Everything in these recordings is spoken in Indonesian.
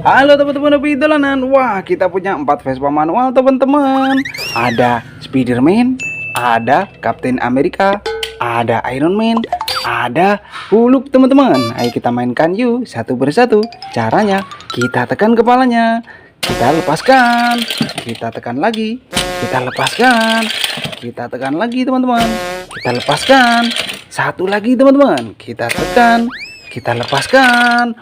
Halo teman-teman Pidolanan. Wah, kita punya 4 Vespa manual teman-teman. Ada Spiderman, ada Captain America, ada Iron Man, ada Hulk teman-teman. Ayo kita mainkan yuk satu persatu. Caranya kita tekan kepalanya, kita lepaskan, kita tekan lagi, kita lepaskan, kita tekan lagi teman-teman, kita lepaskan, satu lagi teman-teman, kita tekan, kita lepaskan.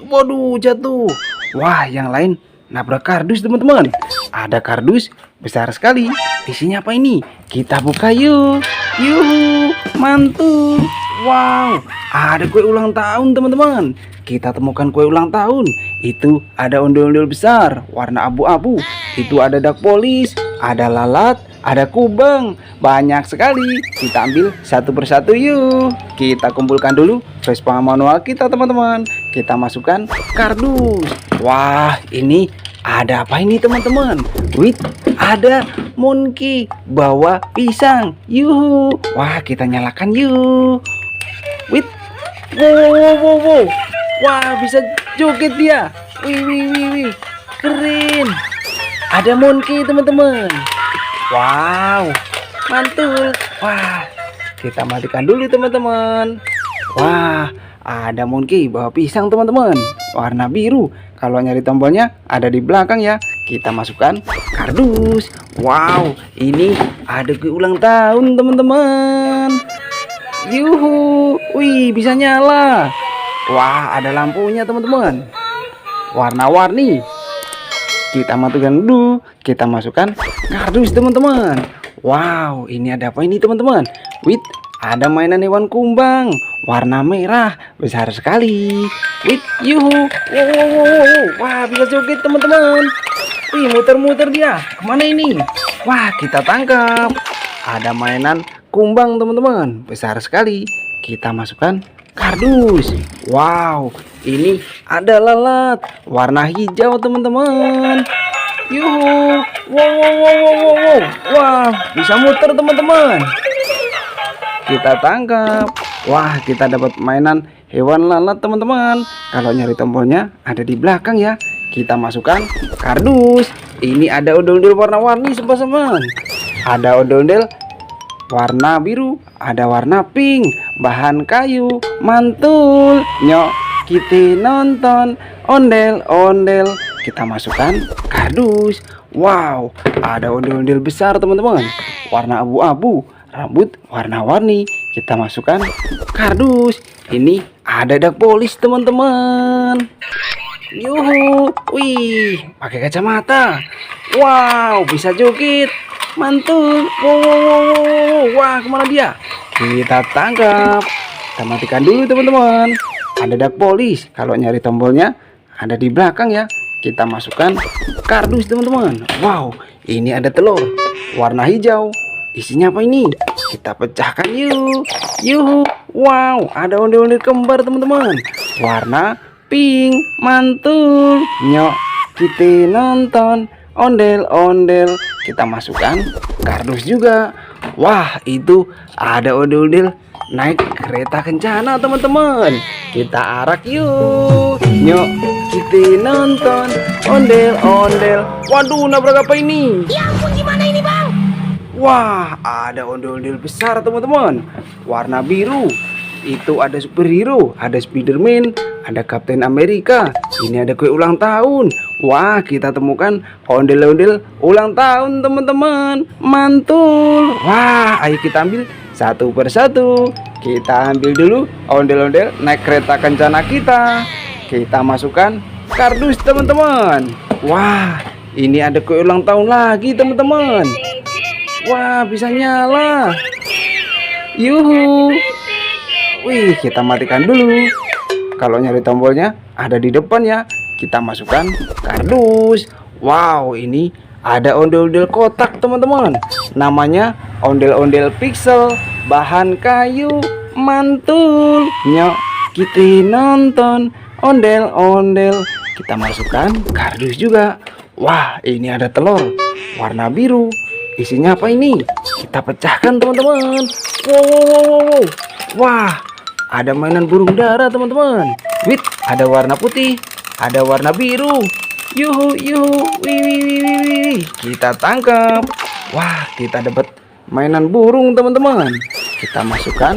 Waduh, jatuh. Wah, yang lain nabrak kardus teman-teman. Ada kardus besar sekali. Isinya apa ini? Kita buka yuk. Yuhu, mantul. Wow, ada kue ulang tahun teman-teman. Kita temukan kue ulang tahun. Itu ada ondel-ondel besar warna abu-abu. Itu ada dak polis, ada lalat, ada kubang. Banyak sekali. Kita ambil satu persatu yuk. Kita kumpulkan dulu Vespa manual kita teman-teman. Kita masukkan kardus. Wah, ini ada apa ini teman-teman? Wih, ada monkey bawa pisang. Yuhu. Wah, kita nyalakan yuk. Wih. Wow. Wah, bisa joget dia. Wih. Keren. Ada monkey teman-teman. Wow, mantul. Wah, kita matikan dulu teman-teman. Wah, ada monkey bawa pisang teman-teman, warna biru. Kalau nyari tombolnya ada di belakang ya. Kita masukkan kardus. Wow, ini ada kue ulang tahun teman-teman. Yuhu, wih, bisa nyala. Wah, ada lampunya teman-teman, warna-warni. Kita matikan dulu. Kita masukkan kardus teman-teman. Wow, ini ada apa ini teman-teman? Wih, ada mainan hewan kumbang warna merah besar sekali. Wih, yuhu. Wow. Wah, bisa joget teman-teman. Wih, muter-muter dia. Kemana ini? Wah, kita tangkap. Ada mainan kumbang teman-teman besar sekali. Kita masukkan kardus. Wow, ini ada lalat warna hijau teman-teman. Yuhu. Wow. Wah, bisa muter teman-teman. Kita tangkap. Wah, kita dapat mainan hewan lalat teman-teman. Kalau nyari tombolnya ada di belakang ya. Kita masukkan kardus. Ini ada ondel-ondel warna-warni teman-teman. Ada ondel-ondel warna biru, ada warna pink, bahan kayu, mantul. Nyok, kita nonton ondel-ondel. Kita masukkan kardus. Wow, ada ondel-ondel besar teman-teman, warna abu-abu, rambut warna-warni. Kita masukkan kardus. Ini ada dak polis teman-teman. Yuhu, wih, pakai kacamata. Wow, bisa joget, mantul. Wow. Wah, kemana dia? Kita tangkap. Kita matikan dulu teman-teman. Ada dak polis. Kalau nyari tombolnya ada di belakang ya. Kita masukkan kardus teman-teman. Wow, ini ada telur warna hijau. Isinya apa ini? Kita pecahkan yuk. Yuhu. Wow, ada ondel-ondel kembar teman-teman, warna pink, mantul. Nyok, kita nonton ondel-ondel. Kita masukkan kardus juga. Wah, itu ada ondel-ondel naik kereta kencana teman-teman. Kita arak yuk. Nyok, kita nonton ondel-ondel. Waduh, nabrak apa ini? Ya ampun, gimana ini bang? Wah, ada ondel-ondel besar teman-teman, warna biru. Itu ada superhero, ada Spiderman, ada Captain America. Ini ada kue ulang tahun. Wah, kita temukan ondel-ondel ulang tahun teman-teman, mantul. Wah, ayo kita ambil satu persatu. Kita ambil dulu ondel-ondel naik kereta kencana kita. Kita masukkan kardus teman-teman. Wah, ini ada kue ulang tahun lagi teman-teman. Wah, bisa nyala. Yuhu. Wih, kita matikan dulu. Kalau nyari tombolnya ada di depan ya. Kita masukkan kardus. Wow, ini ada ondel-ondel kotak teman-teman. Namanya ondel-ondel pixel, bahan kayu, mantul. Nyok, kita nonton ondel-ondel. Kita masukkan kardus juga. Wah, ini ada telur warna biru. Isinya apa ini? Kita pecahkan teman-teman. Wow. Wah, ada mainan burung dara teman-teman. Wih, ada warna putih, ada warna biru. Yuhu, yuhu, wih, wih, wih, wih, wih. Kita tangkap. Wah, kita dapat mainan burung teman-teman. Kita masukkan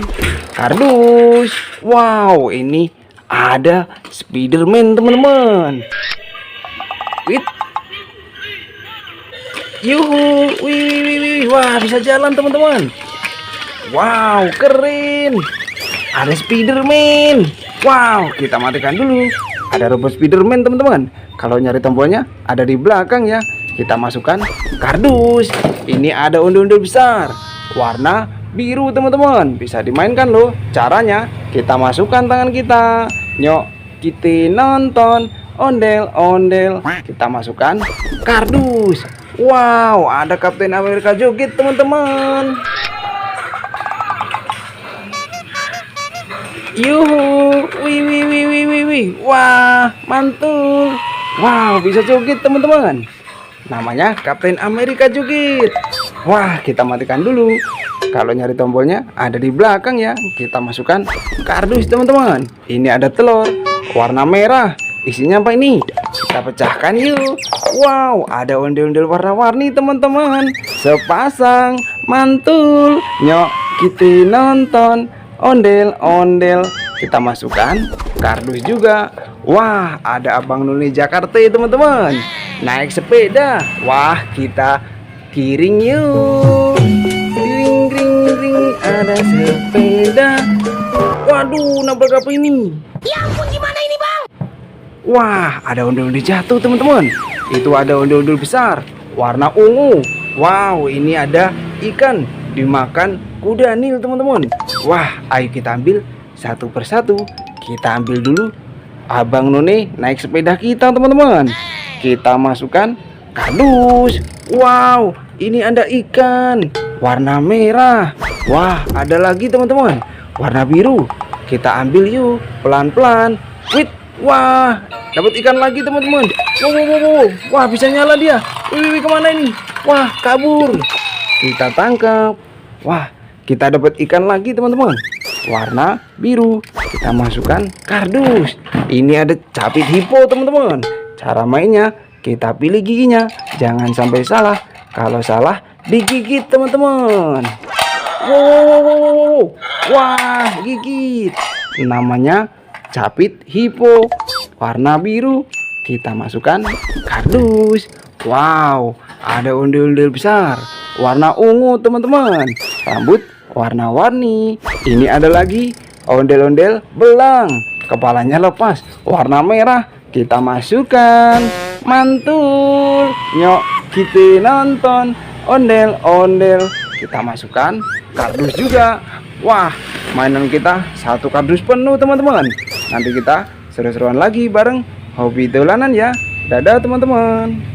kardus. Wow, ini ada Spiderman teman-teman. Wih. Yuhu, wih, wih, wih, wih. Wah, bisa jalan teman-teman. Wow, keren. Ada Spiderman. Wow, kita matikan dulu. Ada robot Spiderman teman-teman. Kalau nyari tombolnya ada di belakang ya. Kita masukkan kardus. Ini ada ondel-ondel besar warna biru teman-teman. Bisa dimainkan loh. Caranya kita masukkan tangan kita. Nyok, kita nonton ondel-ondel. Kita masukkan kardus. Wow, ada Kapten Amerika joget teman-teman. Yuhu, wih, wih, wih, wih, wih, wih. Wah, mantul. Wow, bisa joget teman-teman. Namanya Kapten Amerika joget. Wah, kita matikan dulu. Kalau nyari tombolnya ada di belakang ya. Kita masukkan kardus teman-teman. Ini ada telur warna merah. Isinya apa ini? Kita pecahkan yuk. Wow, ada ondel-ondel warna-warni teman-teman. Sepasang, mantul. Nyok, kita nonton ondel-ondel. Kita masukkan kardus juga. Wah, ada Abang None Jakarta teman-teman. Naik sepeda. Wah, kita kiring yuk. Ring ring ring, ada sepeda. Waduh, nabrak apa ini? Ya ampun, gimana ini bang? Wah, ada ondel-ondel jatuh teman-teman. Itu ada ondel-ondel besar warna ungu. Wow, ini ada ikan dimakan kuda Nil teman-teman. Wah, ayo kita ambil satu persatu. Kita ambil dulu Abang None naik sepeda kita teman-teman. Kita masukkan kardus. Wow, ini ada ikan warna merah. Wah, ada lagi teman-teman warna biru. Kita ambil yuk pelan-pelan. Wait, wah, dapat ikan lagi teman-teman. Wow, wow, wow, wow. Wah, bisa nyala dia. Wih, kemana ini? Wah, kabur. Kita tangkap. Wah, kita dapat ikan lagi teman-teman warna biru. Kita masukkan kardus. Ini ada capit hippo teman-teman. Cara mainnya kita pilih giginya, jangan sampai salah. Kalau salah digigit teman-teman. Wow, wow, wow, wow. Wah, gigit. Namanya capit hippo warna biru. Kita masukkan kardus. Wow, ada ondel-ondel besar warna ungu teman-teman. Rambut warna-warni. Ini ada lagi ondel-ondel belang. Kepalanya lepas warna merah. Kita masukkan. Mantul. Nyok, kita nonton ondel-ondel. Kita masukkan kardus juga. Wah, mainan kita satu kardus penuh teman-teman. Nanti kita seru-seruan lagi bareng Hobi Dolanan ya. Dadah teman-teman.